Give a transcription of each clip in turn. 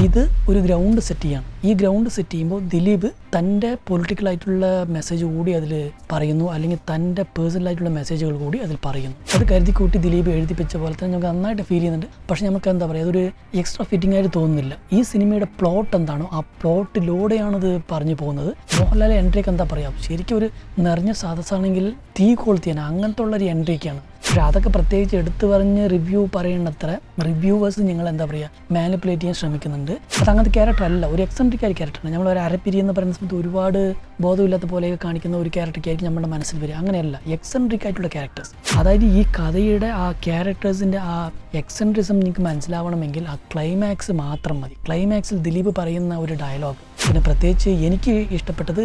ഇത് ഒരു ground set ചെയ്യാണ്. ഈ ഗ്രൗണ്ട് സെറ്റ് ചെയ്യുമ്പോൾ ദിലീപ് തൻ്റെ പൊളിറ്റിക്കലായിട്ടുള്ള മെസ്സേജ് കൂടി അതിൽ പറയുന്നു, അല്ലെങ്കിൽ തൻ്റെ പേഴ്സണലായിട്ടുള്ള മെസ്സേജുകൾ കൂടി അതിൽ പറയുന്നു. അത് കരുതിക്കൂട്ടി ദിലീപ് എഴുതിപ്പിച്ച പോലെ തന്നെ നമുക്ക് നന്നായിട്ട് ഫീൽ ചെയ്യുന്നുണ്ട്. പക്ഷേ നമുക്ക് എന്താ പറയുക, അതൊരു എക്സ്ട്രാ ഫിറ്റിംഗ് ആയിട്ട് തോന്നുന്നില്ല. ഈ സിനിമയുടെ പ്ലോട്ട് എന്താണോ ആ പ്ലോട്ടിലൂടെയാണത് പറഞ്ഞു പോകുന്നത്. മോഹൻലാൽ എൻട്രിക്ക് എന്താ പറയുക, ശരിക്കും ഒരു നിറഞ്ഞ സദസ്സാണെങ്കിൽ തീ കൊളുത്തിയാണ്, അങ്ങനത്തെ ഉള്ളൊരു എൻട്രിക്കാണ്. പക്ഷേ അതൊക്കെ പ്രത്യേകിച്ച് എടുത്തു പറഞ്ഞ് റിവ്യൂ പറയണത്ര റിവ്യൂവേഴ്സ് നിങ്ങൾ എന്താ പറയുക മാനിപ്പുലേറ്റ് ചെയ്യാൻ ശ്രമിക്കുന്നുണ്ട്. അത് അങ്ങനത്തെ ക്യാരക്ടർ അല്ല, ഒരു എക്സെൻട്രിക് ആയ ക്യാരക്ടറാണ്. നമ്മൾ ഒരു അരപ്പിരി എന്ന് പറയുന്ന സമയത്ത് ഒരുപാട് ബോധമില്ലാത്ത പോലെയൊക്കെ കാണിക്കുന്ന ഒരു ക്യാരക്ടറൊക്കെയായിരിക്കും നമ്മുടെ മനസ്സിൽ വരിക. അങ്ങനെയല്ല, എക്സെൻട്രിക് ആയിട്ടുള്ള ക്യാരക്ടേഴ്സ്. അതായത് ഈ കഥയുടെ ആ ക്യാരക്ടേഴ്സിൻ്റെ ആ എക്സെൻട്രിസം നിങ്ങൾക്ക് മനസ്സിലാവണമെങ്കിൽ ആ ക്ലൈമാക്സ് മാത്രം മതി. ക്ലൈമാക്സിൽ ദിലീപ് പറയുന്ന ഒരു ഡയലോഗ്, പിന്നെ പ്രത്യേകിച്ച് എനിക്ക് ഇഷ്ടപ്പെട്ടത്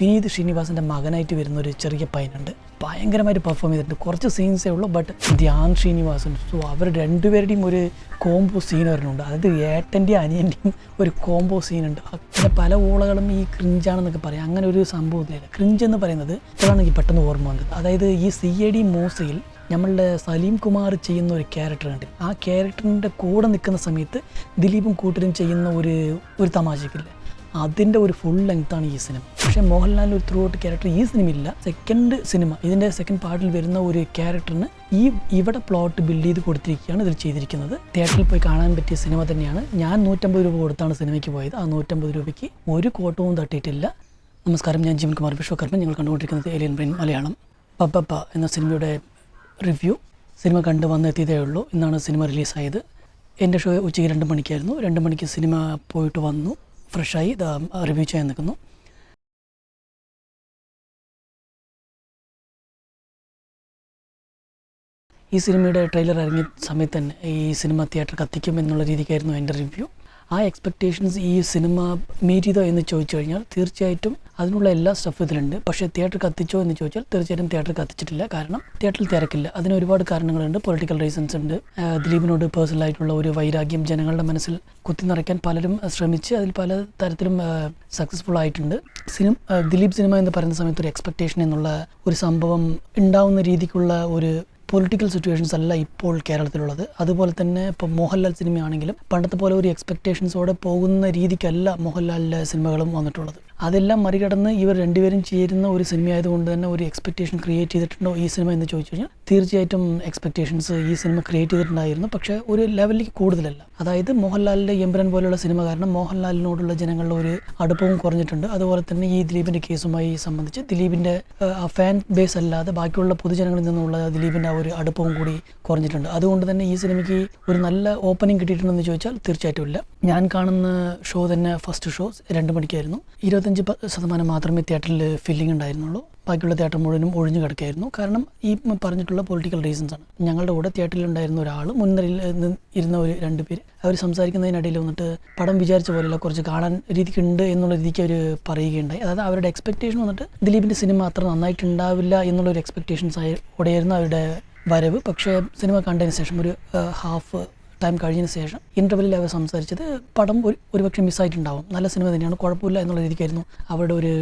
വിനീത് ശ്രീനിവാസൻ്റെ മകനായിട്ട് വരുന്ന ഒരു ചെറിയ പയ്യനുണ്ട്. ഭയങ്കരമായിട്ട് പെർഫോം ചെയ്തിട്ടുണ്ട്. കുറച്ച് സീൻസേ ഉള്ളൂ, ബട്ട് ധ്യാൻ ശ്രീനിവാസൻ, സോ അവർ രണ്ടുപേരുടെയും ഒരു കോംബോ സീൻ വരുന്നുണ്ട്. അതായത് ഏട്ടൻ്റെയും അനിയൻ്റെയും ഒരു കോംബോ സീനുണ്ട്. പിന്നെ പല ഊളകളും ഈ ക്രിഞ്ചാണെന്നൊക്കെ പറയാം. അങ്ങനെ ഒരു സംഭവത്തിലില്ല. ക്രിഞ്ച് എന്ന് പറയുന്നത് ഇപ്പോഴാണ് എനിക്ക് പെട്ടെന്ന് ഓർമ്മ വന്നത്. അതായത് ഈ CID മൂസയിൽ നമ്മളുടെ സലീം കുമാർ ചെയ്യുന്ന ഒരു ക്യാരക്ടറുണ്ട്. ആ ക്യാരക്ടറിൻ്റെ കൂടെ നിൽക്കുന്ന സമയത്ത് ദിലീപും കൂട്ടരും ചെയ്യുന്ന ഒരു തമാശക്കില്ല, അതിൻ്റെ ഒരു ഫുൾ ലെങ്ത്താണ് ഈ സിനിമ. പക്ഷേ മോഹൻലാലിൻ്റെ ഒരു ത്രൂ ഔട്ട് ക്യാരക്ടർ ഈ സിനിമയില്ല. സെക്കൻഡ് സിനിമ, ഇതിൻ്റെ സെക്കൻഡ് പാർട്ടിൽ വരുന്ന ഒരു ക്യാരക്ടറിന് ഇവിടെ പ്ലോട്ട് ബിൽഡ് ചെയ്ത് കൊടുത്തിരിക്കുകയാണ് ഇതിൽ ചെയ്തിരിക്കുന്നത്. തിയേറ്ററിൽ പോയി കാണാൻ പറ്റിയ സിനിമ തന്നെയാണ്. ഞാൻ 150 രൂപ കൊടുത്താണ് സിനിമയ്ക്ക് പോയത്. ആ 150 രൂപയ്ക്ക് ഒരു കോട്ടവും തട്ടിയിട്ടില്ല. നമസ്കാരം, ഞാൻ ജീവൻ കുമാർ വിശ്വകർമ്മൻ. നിങ്ങൾ കണ്ടുകൊണ്ടിരിക്കുന്നത് ഏലിയൻ ബ്രെയിൻ മലയാളം. പപ്പ എന്ന സിനിമയുടെ റിവ്യൂ. സിനിമ കണ്ട് വന്നെത്തിയതേ ഉള്ളൂ. ഇന്നാണ് സിനിമ റിലീസായത്. എൻ്റെ ഷോ ഉച്ചയ്ക്ക് 2 മണിക്കായിരുന്നു. 2 മണിക്ക് സിനിമ പോയിട്ട് വന്നു, ഫ്രഷായി റിവ്യൂ ചെയ്യാൻ നിൽക്കുന്നു. ഈ സിനിമയുടെ ട്രെയിലർ ഇറങ്ങിയ സമയത്ത് തന്നെ ഈ സിനിമ തിയേറ്റർ കത്തിക്കും എന്നുള്ള രീതിക്കായിരുന്നു എൻ്റെ റിവ്യൂ. ആ എക്സ്പെക്റ്റേഷൻസ് ഈ സിനിമ മീറ്റ് ചെയ്തോ എന്ന് ചോദിച്ചു കഴിഞ്ഞാൽ തീർച്ചയായിട്ടും അതിനുള്ള എല്ലാ സ്റ്റഫ് ഇതിലുണ്ട്. പക്ഷേ തിയേറ്റർ കത്തിച്ചോ എന്ന് ചോദിച്ചാൽ തീർച്ചയായിട്ടും തിയേറ്റർ കത്തിച്ചിട്ടില്ല. കാരണം തിയേറ്ററിൽ തിരക്കില്ല. അതിന് ഒരുപാട് കാരണങ്ങളുണ്ട്. പൊളിറ്റിക്കൽ റീസൺസ് ഉണ്ട്. ദിലീപിനോട് പേഴ്സണലായിട്ടുള്ള ഒരു വൈരാഗ്യം ജനങ്ങളുടെ മനസ്സിൽ കുത്തി നിറയ്ക്കാൻ പലരും ശ്രമിച്ച് അതിൽ പല തരത്തിലും സക്സസ്ഫുൾ ആയിട്ടുണ്ട്. ദിലീപ് സിനിമ എന്ന് പറയുന്ന സമയത്ത് ഒരു എക്സ്പെക്റ്റേഷൻ എന്നുള്ള ഒരു സംഭവം ഉണ്ടാവുന്ന രീതിക്കുള്ള ഒരു പൊളിറ്റിക്കൽ സിറ്റുവേഷൻസ് അല്ല ഇപ്പോൾ കേരളത്തിലുള്ളത്. അതുപോലെ തന്നെ ഇപ്പോൾ മോഹൻലാൽ സിനിമയാണെങ്കിലും പണ്ടത്തെ പോലെ ഒരു എക്സ്പെക്റ്റേഷൻസോടെ പോകുന്ന രീതിക്കല്ല മോഹൻലാലിൻ്റെ സിനിമകളും വന്നിട്ടുള്ളത്. അതെല്ലാം മറികടന്ന് ഇവർ രണ്ടുപേരും ചേരുന്ന ഒരു സിനിമയായതുകൊണ്ട് തന്നെ ഒരു എക്സ്പെക്റ്റേഷൻ ക്രിയേറ്റ് ചെയ്തിട്ടുണ്ടോ ഈ സിനിമ എന്ന് ചോദിച്ചു കഴിഞ്ഞാൽ തീർച്ചയായിട്ടും എക്സ്പെക്റ്റേഷൻസ് ഈ സിനിമ ക്രിയേറ്റ് ചെയ്തിട്ടുണ്ടായിരുന്നു. പക്ഷേ ഒരു ലെവലിലേക്ക് കൂടുതലല്ല. അതായത് മോഹൻലാലിൻ്റെ എമ്പുരാൻ പോലെയുള്ള സിനിമ കാരണം മോഹൻലാലിനോടുള്ള ജനങ്ങളുടെ ഒരു അടുപ്പവും കുറഞ്ഞിട്ടുണ്ട്. അതുപോലെ തന്നെ ഈ ദിലീപിൻ്റെ കേസുമായി സംബന്ധിച്ച് ദിലീപിൻ്റെ ഫാൻ ബേസ് അല്ലാതെ ബാക്കിയുള്ള പൊതുജനങ്ങളിൽ നിന്നുള്ള ദിലീപിൻ്റെ ഒരു അടുപ്പവും കൂടി കുറഞ്ഞിട്ടുണ്ട്. അതുകൊണ്ട് തന്നെ ഈ സിനിമയ്ക്ക് ഒരു നല്ല ഓപ്പണിംഗ് കിട്ടിയിട്ടുണ്ടെന്ന് ചോദിച്ചാൽ തീർച്ചയായിട്ടും ഇല്ല. ഞാൻ കാണുന്ന ഷോ തന്നെ ഫസ്റ്റ് ഷോ 2 മണിക്കായിരുന്നു. 25% മാത്രമേ തിയേറ്ററിൽ ഫില്ലിംഗ് ഉണ്ടായിരുന്നുള്ളൂ. ബാക്കിയുള്ള തിയേറ്റർ മുഴുവനും ഒഴിഞ്ഞു കിടക്കുകയായിരുന്നു. കാരണം ഈ പറഞ്ഞിട്ടുള്ള പൊളിറ്റിക്കൽ റീസൺസ് ആണ്. ഞങ്ങളുടെ കൂടെ തിയേറ്ററിലുണ്ടായിരുന്ന ഒരാൾ, മുൻനിരയിൽ ഇരുന്ന ഒരു 2 പേര്, അവർ സംസാരിക്കുന്നതിനിടയിൽ വന്നിട്ട് പടം വിചാരിച്ച പോലെയല്ല, കുറച്ച് കാണാൻ രീതിക്കുണ്ട് എന്നുള്ള രീതിക്ക് അവർ പറയുകയുണ്ടായി. അതായത് അവരുടെ എക്സ്പെക്റ്റേഷൻ വന്നിട്ട് ദിലീപിൻ്റെ സിനിമ അത്ര നന്നായിട്ടുണ്ടാവില്ല എന്നുള്ളൊരു എക്സ്പെക്റ്റേഷൻസ് ഓടെയായിരുന്നു അവരുടെ വരവ്. പക്ഷേ സിനിമ കണ്ടതിന് ശേഷം ഒരു ഹാഫ് ടൈം കഴിഞ്ഞതിന് ശേഷം ഇൻ്റർവെല്ലിൽ അവർ സംസാരിച്ചത് പടം ഒരുപക്ഷെ മിസ്സായിട്ടുണ്ടാവും, നല്ല സിനിമ തന്നെയാണ്, കുഴപ്പമില്ല എന്നുള്ള രീതിക്കായിരുന്നു അവരുടെ ഒരു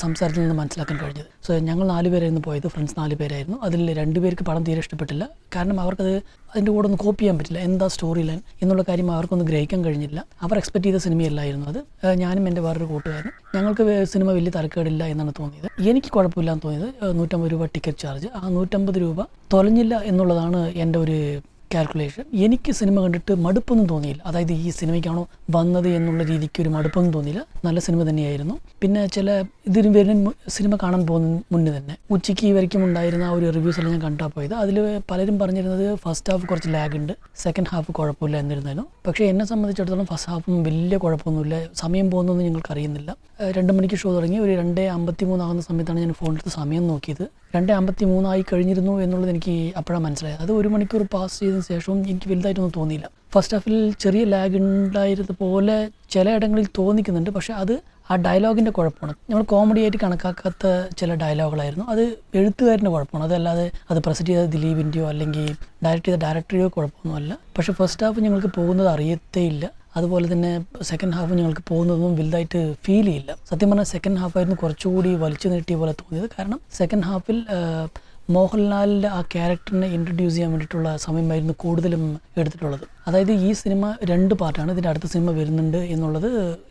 സംസാരത്തിൽ നിന്ന് മനസ്സിലാക്കാൻ കഴിഞ്ഞത്. സോ ഞങ്ങൾ 4 പേരായിരുന്നു പോയത്, ഫ്രണ്ട്സ് 4 പേരായിരുന്നു. അതിൽ 2 പേർക്ക് പടം തീരെ ഇഷ്ടപ്പെട്ടില്ല. കാരണം അവർക്കത് അതിൻ്റെ കൂടെ ഒന്ന് കോപ്പി ചെയ്യാൻ പറ്റില്ല, എന്താ സ്റ്റോറി ലൈൻ എന്നുള്ള കാര്യം അവർക്കൊന്ന് ഗ്രഹിക്കാൻ കഴിഞ്ഞില്ല. അവർ എക്സ്പെക്ട് ചെയ്ത സിനിമയല്ലായിരുന്നു അത്. ഞാനും എൻ്റെ വേറൊരു കൂട്ടുകാരനും ഞങ്ങൾക്ക് സിനിമ വലിയ തരക്കേടില്ല എന്നാണ് തോന്നിയത്. എനിക്ക് കുഴപ്പമില്ല എന്ന് തോന്നിയത് 150 രൂപ ടിക്കറ്റ് ചാർജ്. ആ 150 രൂപ തൊലഞ്ഞില്ല എന്നുള്ളതാണ് എൻ്റെ ഒരു കാൽക്കുലേഷൻ. എനിക്ക് സിനിമ കണ്ടിട്ട് മടുപ്പൊന്നും തോന്നിയില്ല. അതായത് ഈ സിനിമയ്ക്കാണോ വന്നത് എന്നുള്ള രീതിക്ക് ഒരു മടുപ്പൊന്നും തോന്നിയില്ല. നല്ല സിനിമ തന്നെയായിരുന്നു. പിന്നെ ഇതിന് വരുന്ന സിനിമ കാണാൻ പോകുന്ന മുന്നേ തന്നെ ഉച്ചയ്ക്ക് വരയ്ക്കും ഉണ്ടായിരുന്ന ആ ഒരു റിവ്യൂസ് എല്ലാം ഞാൻ കണ്ടാൽ പോയത്. അതിൽ പലരും പറഞ്ഞിരുന്നത് ഫസ്റ്റ് ഹാഫ് കുറച്ച് ലാഗ് ഉണ്ട്, സെക്കൻഡ് ഹാഫ് കുഴപ്പമില്ല എന്നിരുന്നാലും. പക്ഷേ എന്നെ സംബന്ധിച്ചിടത്തോളം ഫസ്റ്റ് ഹാഫും വലിയ കുഴപ്പമൊന്നുമില്ല. സമയം പോകുന്നൊന്നും ഞങ്ങൾക്ക് അറിയുന്നില്ല. 2 മണിക്ക് ഷോ തുടങ്ങി ഒരു 2:53 ആകുന്ന സമയത്താണ് ഞാൻ ഫോണെടുത്ത് സമയം നോക്കിയത്. 2:53 ആയി കഴിഞ്ഞിരുന്നു എന്നുള്ളത് എനിക്ക് അപ്പോഴാണ് മനസ്സിലായത്. അത് 1 മണിക്കൂർ പാസ് ചെയ്തതിന് ശേഷവും എനിക്ക് വലുതായിട്ടൊന്നും തോന്നിയില്ല. ഫസ്റ്റ് ഹാഫിൽ ചെറിയ ലാഗ് ഉണ്ടായിരുന്നത് പോലെ ചിലയിടങ്ങളിൽ തോന്നിക്കുന്നുണ്ട്. പക്ഷേ അത് ആ ഡയലോഗിൻ്റെ കുഴപ്പമാണ്. നമ്മൾ കോമഡി ആയിട്ട് കണക്കാക്കാത്ത ചില ഡയലോഗുകളായിരുന്നു. അത് എഴുത്തുകാരൻ്റെ കുഴപ്പമാണ്. അതല്ലാതെ അത് പ്രസൻറ്റ് ചെയ്ത ദിലീപിൻ്റെയോ അല്ലെങ്കിൽ ഡയറക്റ്റ് ചെയ്ത ഡയറക്ടറെയോ കുഴപ്പമൊന്നുമല്ല. പക്ഷേ ഫസ്റ്റ് ഹാഫ് ഞങ്ങൾക്ക് പോകുന്നത് അറിയത്തേ ഇല്ല. അതുപോലെ തന്നെ സെക്കൻഡ് ഹാഫ് ഞങ്ങൾക്ക് പോകുന്നതൊന്നും വലുതായിട്ട് ഫീൽ ചെയ്യില്ല. സത്യം പറഞ്ഞാൽ സെക്കൻഡ് ഹാഫായിരുന്നു കുറച്ചുകൂടി വലിച്ചു നീട്ടിയ പോലെ തോന്നിയത്. കാരണം സെക്കൻഡ് ഹാഫിൽ മോഹൻലാലിൻ്റെ ആ ക്യാരക്ടറിനെ ഇൻട്രൊഡ്യൂസ് ചെയ്യാൻ വേണ്ടിയിട്ടുള്ള സമയമായിരുന്നു കൂടുതലും എടുത്തിട്ടുള്ളത്. അതായത് ഈ സിനിമ 2 പാർട്ടാണ്, ഇതിൻ്റെ അടുത്ത സിനിമ വരുന്നുണ്ട് എന്നുള്ളത്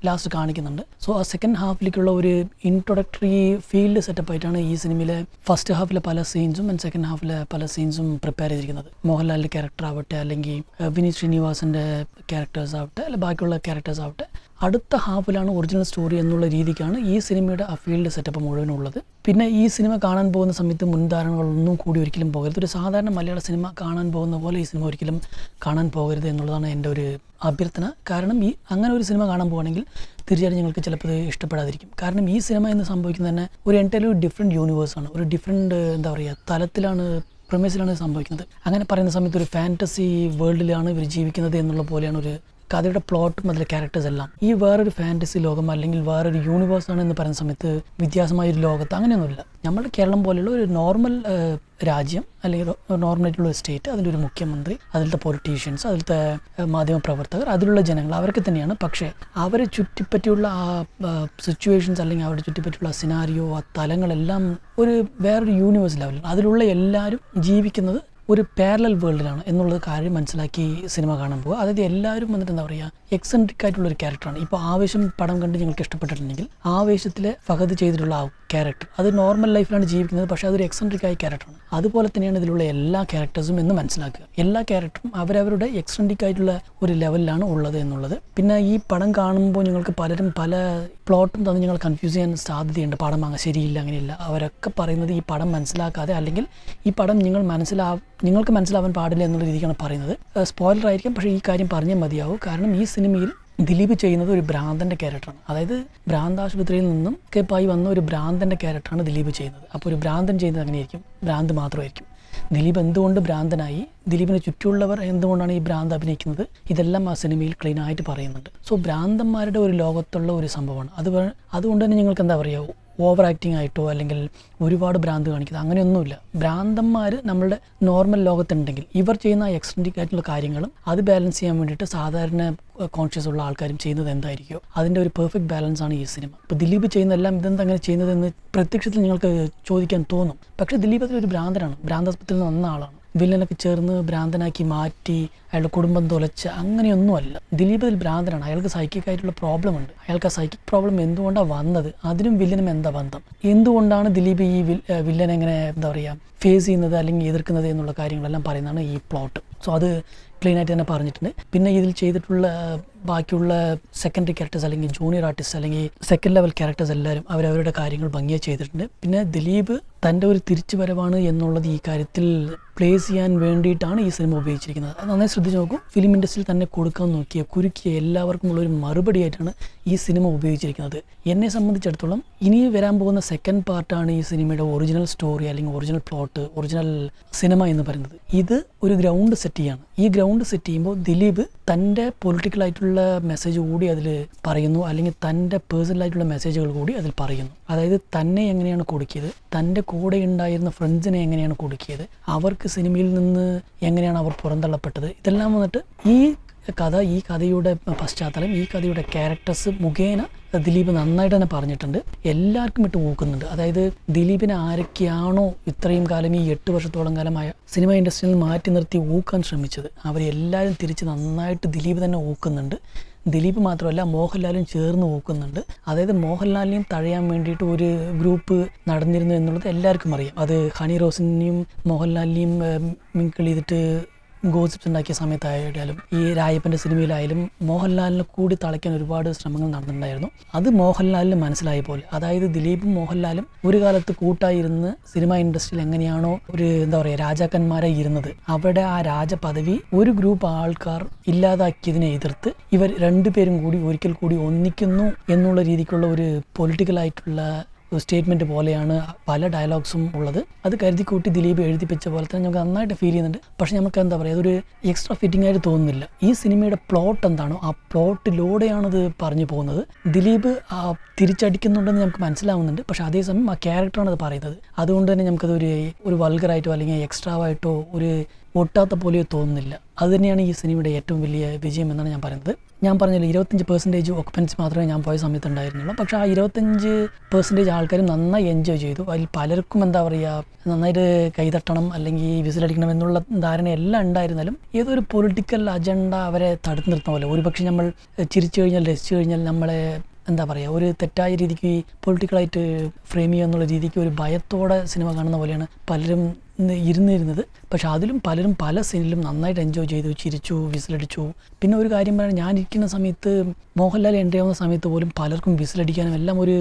ലാസ്റ്റ് കാണിക്കുന്നുണ്ട്. സോ ആ സെക്കൻഡ് ഹാഫിലേക്കുള്ള ഒരു ഇൻട്രൊഡക്ടറി ഫീൽഡ് സെറ്റപ്പ് ആയിട്ടാണ് ഈ സിനിമയിലെ ഫസ്റ്റ് ഹാഫിലെ പല സീൻസും ആൻഡ് സെക്കൻഡ് ഹാഫിലെ പല സീൻസും പ്രിപ്പയർ ചെയ്തിരിക്കുന്നത്. മോഹൻലാലിൻ്റെ ക്യാരക്ടർ ആവട്ടെ, അല്ലെങ്കിൽ വിനീത് ശ്രീനിവാസൻ്റെ ക്യാരക്ടേഴ്സ് ആവട്ടെ, അല്ലെങ്കിൽ ബാക്കിയുള്ള ക്യാരക്ടേഴ്സ് ആവട്ടെ, അടുത്ത ഹാഫിലാണ് ഒറിജിനൽ സ്റ്റോറി എന്നുള്ള രീതിക്കാണ് ഈ സിനിമയുടെ ആ ഫീൽഡ് സെറ്റപ്പ് മുഴുവനുള്ളത്. പിന്നെ ഈ സിനിമ കാണാൻ പോകുന്ന സമയത്ത് മുൻധാരണകളൊന്നും കൂടി ഒരിക്കലും പോകരുത്. ഒരു സാധാരണ മലയാള സിനിമ കാണാൻ പോകുന്ന പോലെ ഈ സിനിമ ഒരിക്കലും കാണാൻ പോകരുത് എന്നുള്ളതാണ് എൻ്റെ ഒരു അഭ്യർത്ഥന. കാരണം അങ്ങനെ ഒരു സിനിമ കാണാൻ പോകുകയാണെങ്കിൽ തീർച്ചയായിട്ടും നിങ്ങൾക്ക് ചിലപ്പോൾ ഇത് ഇഷ്ടപ്പെടാതിരിക്കും. കാരണം ഈ സിനിമ എന്ന് സംഭവിക്കുന്നത് തന്നെ ഒരു എൻ്റയർലി ഡിഫറെൻറ്റ് യൂണിവേഴ്സാണ്, ഒരു ഡിഫറെൻറ്റ് എന്താ പറയുക തലത്തിലാണ്, പ്രമേസിലാണ് സംഭവിക്കുന്നത്. അങ്ങനെ പറയുന്ന സമയത്ത് ഒരു ഫാൻറ്റസി വേൾഡിലാണ് ഇവർ ജീവിക്കുന്നത് എന്നുള്ള പോലെയാണ് ഒരു കഥയുടെ പ്ലോട്ടും അതിലെ ക്യാരക്ടേഴ്സ് എല്ലാം. ഈ വേറൊരു ഫാൻറ്റസി ലോകം അല്ലെങ്കിൽ വേറൊരു യൂണിവേഴ്സാണ് എന്ന് പറയുന്ന സമയത്ത് വ്യത്യാസമായൊരു ലോകത്ത് അങ്ങനെയൊന്നുമില്ല. നമ്മുടെ കേരളം പോലെയുള്ള ഒരു നോർമൽ രാജ്യം അല്ലെങ്കിൽ നോർമലായിട്ടുള്ള ഒരു സ്റ്റേറ്റ്, അതിലൊരു മുഖ്യമന്ത്രി, അതിലത്തെ പൊളിറ്റീഷ്യൻസ്, അതിലത്തെ മാധ്യമപ്രവർത്തകർ, അതിലുള്ള ജനങ്ങൾ അവരൊക്കെ തന്നെയാണ്. പക്ഷേ അവരെ ചുറ്റിപ്പറ്റിയുള്ള ആ സിറ്റുവേഷൻസ് അല്ലെങ്കിൽ അവരുടെ ചുറ്റിപ്പറ്റിയുള്ള സിനാരിയോ, ആ തലങ്ങളെല്ലാം ഒരു വേറൊരു യൂണിവേഴ്സ് ലെവലാണ്. അതിലുള്ള എല്ലാവരും ജീവിക്കുന്നത് ഒരു പാരലൽ വേൾഡിലാണ് എന്നുള്ളത് കാര്യം മനസ്സിലാക്കി സിനിമ കാണാൻ പോകുക. അതായത് എല്ലാവരും വന്നിട്ട് എന്താ പറയുക എക്സെൻട്രിക് ആയിട്ടുള്ളൊരു ക്യാരക്ടറാണ്. ഇപ്പോൾ ആവേശം പടം കണ്ട് നിങ്ങൾക്ക് ഇഷ്ടപ്പെട്ടിട്ടുണ്ടെങ്കിൽ ആവേശത്തിലെ ഫഹദ് ചെയ്തിട്ടുള്ള ആ ക്യാരക്ടർ അത് നോർമൽ ലൈഫിലാണ് ജീവിക്കുന്നത്, പക്ഷേ അതൊരു എക്സെൻട്രിക് ആയ ക്യാരക്ടറാണ്. അതുപോലെ തന്നെയാണ് ഇതിലുള്ള എല്ലാ ക്യാരക്ടേഴ്സും എന്ന് മനസ്സിലാക്കുക. എല്ലാ ക്യാരക്ടറും അവരവരുടെ എക്സെൻട്രിക് ആയിട്ടുള്ള ഒരു ലെവലിലാണ് ഉള്ളത് എന്നുള്ളത്. പിന്നെ ഈ പടം കാണുമ്പോൾ നിങ്ങൾക്ക് പലരും പല പ്ലോട്ടും തന്ന് നിങ്ങൾ കൺഫ്യൂസ് ചെയ്യാൻ സാധ്യതയുണ്ട്. പടം അങ്ങനെ ശരിയില്ല, അങ്ങനെയില്ല. അവരൊക്കെ പറയുന്നത് ഈ പടം മനസ്സിലാക്കാതെ അല്ലെങ്കിൽ ഈ പടം നിങ്ങൾക്ക് മനസ്സിലാവാൻ പാടില്ല എന്നുള്ള രീതിക്കാണ് പറയുന്നത്. സ്പോയിലർ ആയിരിക്കും, പക്ഷേ ഈ കാര്യം പറഞ്ഞേ മതിയാവും. കാരണം ഈ സിനിമയിൽ ദിലീപ് ചെയ്യുന്നത് ഒരു ഭ്രാന്തൻ്റെ ക്യാരക്ടറാണ്. അതായത് ഭ്രാന്താശുപത്രിയിൽ നിന്നും എസ്കേപ്പായി വന്ന ഒരു ഭ്രാന്തൻ്റെ ക്യാരക്ടറാണ് ദിലീപ് ചെയ്യുന്നത്. അപ്പോൾ ഒരു ഭ്രാന്തൻ ചെയ്യുന്നത് അങ്ങനെയായിരിക്കും, ഭ്രാന്ത് മാത്രമായിരിക്കും. ദിലീപ് എന്തുകൊണ്ട് ഭ്രാന്തനായി, ദിലീപിന് ചുറ്റുമുള്ളവർ എന്തുകൊണ്ടാണ് ഈ ഭ്രാന്ത് അഭിനയിക്കുന്നത്, ഇതെല്ലാം ആ സിനിമയിൽ ക്ലീൻ ആയിട്ട് പറയുന്നുണ്ട്. സോ ഭ്രാന്തന്മാരുടെ ഒരു ലോകത്തുള്ള ഒരു സംഭവമാണ്. അതുകൊണ്ട് തന്നെ നിങ്ങൾക്ക് എന്താ പറയുക ഓവർ ആക്ടിങ് ആയിട്ടോ അല്ലെങ്കിൽ ഒരുപാട് ഭ്രാന്ത് കാണിക്കുന്നത് അങ്ങനെയൊന്നുമില്ല. ഭ്രാന്തന്മാർ നമ്മളുടെ നോർമൽ ലോകത്തുണ്ടെങ്കിൽ ഇവർ ചെയ്യുന്ന എക്സ്ട്രിക് ആയിട്ടുള്ള കാര്യങ്ങളും അത് ബാലൻസ് ചെയ്യാൻ വേണ്ടിയിട്ട് സാധാരണ കോൺഷ്യസ് ഉള്ള ആൾക്കാരും ചെയ്യുന്നത് എന്തായിരിക്കുമോ അതിൻ്റെ ഒരു പെർഫെക്റ്റ് ബാലൻസ് ആണ് ഈ സിനിമ. ഇപ്പോൾ ദിലീപ് ചെയ്യുന്നതെല്ലാം ഇതെന്താ അങ്ങനെ ചെയ്യുന്നതെന്ന് പ്രത്യക്ഷത്തിൽ നിങ്ങൾക്ക് ചോദിക്കാൻ തോന്നും. പക്ഷേ ദിലീപ് അതിലൊരു ഭ്രാന്തനാണ്, ഭ്രാന്താസ്പത്രിയിൽ നിന്ന് വന്ന ആളാണ്. വില്ലനൊക്കെ ചേർന്ന് ഭ്രാന്തനാക്കി മാറ്റി അയാളുടെ കുടുംബം തുലച്ച് അങ്ങനെയൊന്നുമല്ല. ദിലീപ് അതിൽ ഭ്രാന്തനാണ്. അയാൾക്ക് സൈക്കിക് ആയിട്ടുള്ള പ്രോബ്ലം ഉണ്ട്. അയാൾക്ക് ആ സൈക്കിക് പ്രോബ്ലം എന്തുകൊണ്ടാണ് വന്നത്, അതിനും വില്ലനും എന്താ ബന്ധം, എന്തുകൊണ്ടാണ് ദിലീപ് ഈ വില്ലനെ എങ്ങനെ എന്താ പറയുക ഫേസ് ചെയ്യുന്നത് അല്ലെങ്കിൽ എതിർക്കുന്നത് എന്നുള്ള കാര്യങ്ങളെല്ലാം പറയുന്നതാണ് ഈ പ്ലോട്ട്. സോ അത് ക്ലീൻ ആയിട്ട് തന്നെ പറഞ്ഞിട്ടുണ്ട്. പിന്നെ ഇതിൽ ചെയ്തിട്ടുള്ള ബാക്കിയുള്ള സെക്കൻഡറി ക്യാരക്ടേഴ്സ് അല്ലെങ്കിൽ ജൂനിയർ ആർട്ടിസ്റ്റ് അല്ലെങ്കിൽ സെക്കൻഡ് ലെവൽ ക്യാരക്ടേഴ്സ് എല്ലാവരും അവരവരുടെ കാര്യങ്ങൾ ഭംഗിയായി ചെയ്തിട്ടുണ്ട്. പിന്നെ ദിലീപ് തൻ്റെ ഒരു തിരിച്ചുവരവാണ് എന്നുള്ളത് ഈ കാര്യത്തിൽ പ്ലേസ് ചെയ്യാൻ വേണ്ടിയിട്ടാണ് ഈ സിനിമ ഉപയോഗിച്ചിരിക്കുന്നത്. അത് നന്നായി ശ്രദ്ധിച്ച് നോക്കും. ഫിലിം ഇൻഡസ്ട്രിയിൽ തന്നെ കൊടുക്കാൻ നോക്കിയ കുരുക്കിയ എല്ലാവർക്കും ഉള്ളൊരു മറുപടി ആയിട്ടാണ് ഈ സിനിമ ഉപയോഗിച്ചിരിക്കുന്നത്. എന്നെ സംബന്ധിച്ചിടത്തോളം ഇനി വരാൻ പോകുന്ന സെക്കൻഡ് പാർട്ടാണ് ഈ സിനിമയുടെ ഒറിജിനൽ സ്റ്റോറി അല്ലെങ്കിൽ ഒറിജിനൽ പ്ലോട്ട്, ഒറിജിനൽ സിനിമ എന്ന് പറയുന്നത്. ഇത് ഒരു ഗ്രൗണ്ട് സെറ്റ് ചെയ്യാണ്. ഈ ഗ്രൗണ്ട് സെറ്റ് ചെയ്യുമ്പോൾ ദിലീപ് തൻ്റെ പൊളിറ്റിക്കലായിട്ടുള്ള മെസ്സേജ് കൂടി അതിൽ പറയുന്നു, അല്ലെങ്കിൽ തൻ്റെ പേഴ്സണലായിട്ടുള്ള മെസ്സേജുകൾ കൂടി അതിൽ പറയുന്നു. അതായത് തന്നെ എങ്ങനെയാണ് കൊടുക്കിയത്, തൻ്റെ കൂടെ ഉണ്ടായിരുന്ന ഫ്രണ്ട്സിനെ എങ്ങനെയാണ് കൊടുക്കിയത്, അവർക്ക് സിനിമയിൽ നിന്ന് എങ്ങനെയാണ് അവർ പുറന്തള്ളപ്പെട്ടത്, ഇതെല്ലാം വന്നിട്ട് ഈ കഥയുടെ പശ്ചാത്തലം, ഈ കഥയുടെ ക്യാരക്ടേഴ്സ് മുഖേന ദിലീപ് നന്നായിട്ട് തന്നെ പറഞ്ഞിട്ടുണ്ട്. എല്ലാവർക്കും ഇട്ട് ഊക്കുന്നുണ്ട്. അതായത് ദിലീപിനെ ആരൊക്കെയാണോ ഇത്രയും കാലം ഈ 8 വർഷത്തോളം കാലമായ സിനിമ ഇൻഡസ്ട്രിയിൽ നിന്ന് മാറ്റി നിർത്തി ഊക്കാൻ ശ്രമിച്ചത് അവരെല്ലാവരും തിരിച്ച് നന്നായിട്ട് ദിലീപ് തന്നെ ഊക്കുന്നുണ്ട്. ദിലീപ് മാത്രമല്ല മോഹൻലാലും ചേർന്ന് ഊക്കുന്നുണ്ട്. അതായത് മോഹൻലാലിനെയും തഴയാൻ വേണ്ടിയിട്ട് ഒരു ഗ്രൂപ്പ് നടന്നിരുന്നു എന്നുള്ളത് എല്ലാവർക്കും അറിയാം. അത് ഹണി റോസിനെയും മോഹൻലാലിനെയും മിങ്കിൾ ചെയ്തിട്ട് ഗോസിപ്സ് ഉണ്ടാക്കിയ സമയത്തായാലും ഈ രായപ്പൻ്റെ സിനിമയിലായാലും മോഹൻലാലിനെ കൂടി തളയ്ക്കാൻ ഒരുപാട് ശ്രമങ്ങൾ നടന്നിട്ടുണ്ടായിരുന്നു. അത് മോഹൻലാലിന് മനസ്സിലായ പോലെ, അതായത് ദിലീപും മോഹൻലാലും ഒരു കാലത്ത് കൂട്ടായിരുന്ന് സിനിമ ഇൻഡസ്ട്രിയിൽ എങ്ങനെയാണോ ഒരു എന്താ പറയുക രാജാക്കന്മാരായി ഇരുന്നത്, അവിടെ ആ രാജപദവി ഒരു ഗ്രൂപ്പ് ആൾക്കാർ ഇല്ലാതാക്കിയതിനെ എതിർത്ത് ഇവർ രണ്ടുപേരും കൂടി ഒരിക്കൽ കൂടി ഒന്നിക്കുന്നു എന്നുള്ള രീതിക്കുള്ള ഒരു പൊളിറ്റിക്കലായിട്ടുള്ള സ്റ്റേറ്റ്മെൻറ്റ് പോലെയാണ് പല ഡയലോഗ്സും ഉള്ളത്. അത് കരുതിക്കൂട്ടി ദിലീപ് എഴുതിപ്പിച്ച പോലെ തന്നെ നമുക്ക് നന്നായിട്ട് ഫീൽ ചെയ്യുന്നുണ്ട്. പക്ഷേ നമുക്ക് എന്താ പറയുക അതൊരു എക്സ്ട്രാ ഫിറ്റിംഗ് ആയിട്ട് തോന്നുന്നില്ല. ഈ സിനിമയുടെ പ്ലോട്ട് എന്താണോ ആ പ്ലോട്ടിലൂടെയാണത് പറഞ്ഞു പോകുന്നത്. ദിലീപ് തിരിച്ചടിക്കുന്നുണ്ടെന്ന് നമുക്ക് മനസ്സിലാവുന്നുണ്ട്. പക്ഷേ അതേസമയം ആ ക്യാരക്ടറാണ് അത് പറയുന്നത്. അതുകൊണ്ട് തന്നെ നമുക്കതൊരു വൾഗറായിട്ടോ അല്ലെങ്കിൽ എക്സ്ട്രാവായിട്ടോ ഒരു ഒട്ടാത്ത പോലെയോ തോന്നുന്നില്ല. അതുതന്നെയാണ് ഈ സിനിമയുടെ ഏറ്റവും വലിയ വിജയം എന്നാണ് ഞാൻ പറയുന്നത്. ഞാൻ പറഞ്ഞല്ലോ 25% ഒക്കുപ്പൻസി മാത്രമേ ഞാൻ പോയ സമയത്ത് ഉണ്ടായിരുന്നുള്ളൂ. പക്ഷേ ആ 25% ആൾക്കാരും നന്നായി എൻജോയ് ചെയ്തു. അതിൽ പലർക്കും എന്താ പറയുക, നന്നായിട്ട് കൈതട്ടണം അല്ലെങ്കിൽ വിസിലടിക്കണം എന്നുള്ള ധാരണയെല്ലാം ഉണ്ടായിരുന്നാലും ഏതൊരു പൊളിറ്റിക്കൽ അജണ്ട അവരെ തടുത്തു നിർത്തുന്ന പോലെ, ഒരുപക്ഷെ നമ്മൾ ചിരിച്ചു കഴിഞ്ഞാൽ രസിച്ചു കഴിഞ്ഞാൽ നമ്മളെ എന്താ പറയുക, ഒരു തെറ്റായ രീതിക്ക് പൊളിറ്റിക്കലായിട്ട് ഫ്രെയിം ചെയ്യുക എന്നുള്ള രീതിക്ക് ഒരു ഭയത്തോടെ സിനിമ കാണുന്ന പോലെയാണ് പലരും ഇരുന്നിരുന്നത്. പക്ഷെ അതിലും പലരും പല സീനിലും നന്നായിട്ട് എൻജോയ് ചെയ്തു, ചിരിച്ചു, വിസിലടിച്ചു. പിന്നെ ഒരു കാര്യം പറയാൻ, ഞാൻ ഇരിക്കുന്ന സമയത്ത് മോഹൻലാൽ എൻട്രി ആവുന്ന സമയത്ത് പോലും പലർക്കും വിസിലടിക്കാനും എല്ലാം ഒരു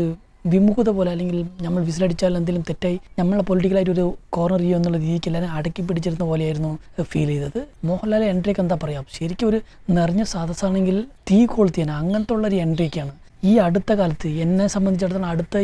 വിമുഖത പോലെ, അല്ലെങ്കിൽ നമ്മൾ വിസിലടിച്ചാൽ എന്തെങ്കിലും തെറ്റായി നമ്മളെ പൊളിറ്റിക്കലായിട്ട് ഒരു കോർണർ ചെയ്യുക എന്നുള്ള രീതിക്ക് എല്ലാവരും അടക്കി പിടിച്ചിരുന്ന പോലെയായിരുന്നു ഫീൽ ചെയ്തത്. മോഹൻലാൽ എൻട്രിക്ക് എന്താ പറയുക, ശരിക്കും ഒരു നിറഞ്ഞ സദസ്സാണെങ്കിൽ തീ കൊളുത്തിയാണ്, അങ്ങനത്തെ ഉള്ളൊരു എൻട്രിക്കാണ്. ഈ അടുത്ത കാലത്ത് എന്നെ സംബന്ധിച്ചിടത്തോളം അടുത്ത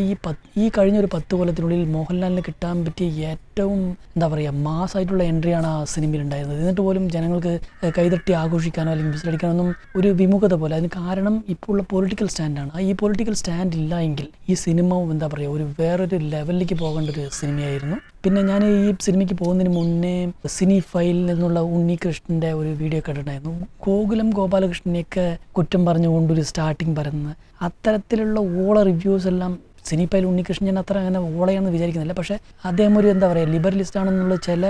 ഈ കഴിഞ്ഞൊരു 10 കൊല്ലത്തിനുള്ളിൽ മോഹൻലാലിന് കിട്ടാൻ പറ്റിയ ഏറ്റവും എന്താ പറയുക മാസ്സായിട്ടുള്ള എൻട്രിയാണ് ആ സിനിമയിൽ ഉണ്ടായിരുന്നത്. എന്നിട്ട് പോലും ജനങ്ങൾക്ക് കൈതട്ടി ആഘോഷിക്കാനോ അല്ലെങ്കിൽ വിസിലടിക്കാനോ ഒന്നും ഒരു വിമുഖത പോലെ. അതിന് കാരണം ഇപ്പോൾ ഉള്ള പൊളിറ്റിക്കൽ സ്റ്റാൻഡാണ്. ഈ പൊളിറ്റിക്കൽ സ്റ്റാൻഡ് ഇല്ല എങ്കിൽ ഈ സിനിമ എന്താ പറയുക ഒരു വേറൊരു ലെവലിലേക്ക് പോകേണ്ട ഒരു സിനിമയായിരുന്നു. പിന്നെ ഞാൻ ഈ സിനിമയ്ക്ക് പോകുന്നതിന് മുന്നേ സിനി ഫൈലിൽ നിന്നുള്ള ഉണ്ണികൃഷ്ണൻ്റെ ഒരു വീഡിയോ കണ്ടിട്ടുണ്ടായിരുന്നു. ഗോകുലം ഗോപാലകൃഷ്ണനെയൊക്കെ കുറ്റം പറഞ്ഞുകൊണ്ടൊരു സ്റ്റാർട്ടിങ് പറയുന്നത്, അത്തരത്തിലുള്ള ഓള റിവ്യൂസ് എല്ലാം സിനിമയിൽ ഉണ്ണികൃഷ്ണൻ ഞാൻ അത്ര അങ്ങനെ ഓളയാണെന്ന് വിചാരിക്കുന്നില്ല. പക്ഷേ അദ്ദേഹം ഒരു എന്താ പറയുക ലിബറലിസ്റ്റ് ആണെന്നുള്ള ചില